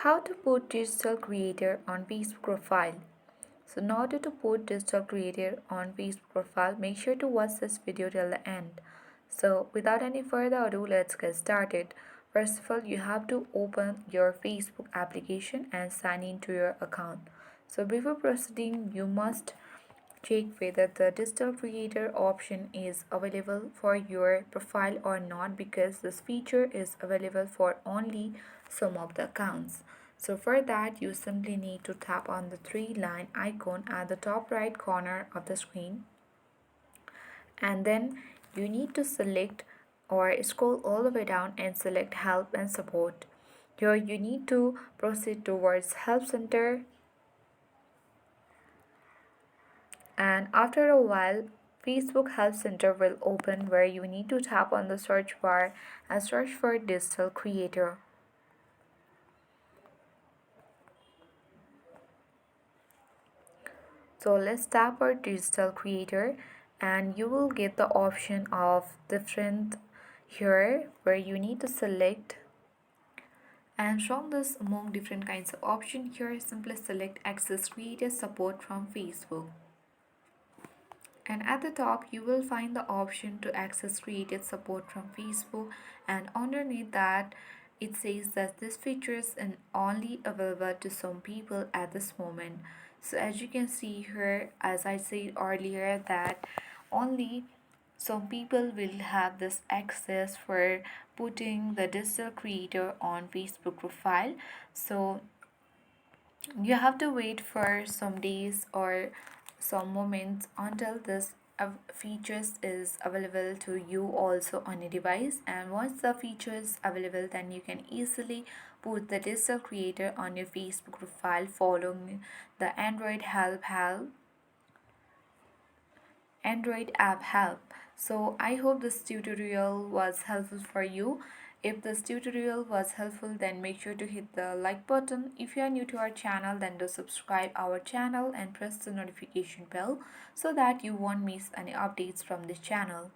How to put digital creator on Facebook profile. So in order to put digital creator on Facebook profile, make sure to watch this video till the end. So without any further ado, let's get started. First of all, you have to open your Facebook application and sign into your account. So before proceeding, you must check whether the digital creator option is available for your profile or not, because this feature is available for only some of the accounts. So for that, you simply need to tap on the three line icon at the top right corner of the screen, and then you need to select or scroll all the way down and select help and support. Here you need to proceed towards help center, and after a while Facebook Help Center will open, where you need to tap on the search bar and search for digital creator. So let's tap our digital creator and you will get the option of different here, where you need to select, and from this among different kinds of option here, simply select access creator support from Facebook. And at the top you will find the option to access created support from Facebook, and underneath that it says that this feature is only available to some people at this moment. So as you can see here, as I said earlier, that only some people will have this access for putting the digital creator on Facebook profile. So you have to wait for some days or some moments until this features is available to you also on a device, and once the feature is available, then you can easily put the digital creator on your Facebook profile following the Android app help. So I hope this tutorial was helpful for you. If this tutorial was helpful, then make sure to hit the like button. If you are new to our channel, then do subscribe our channel and press the notification bell so that you won't miss any updates from this channel.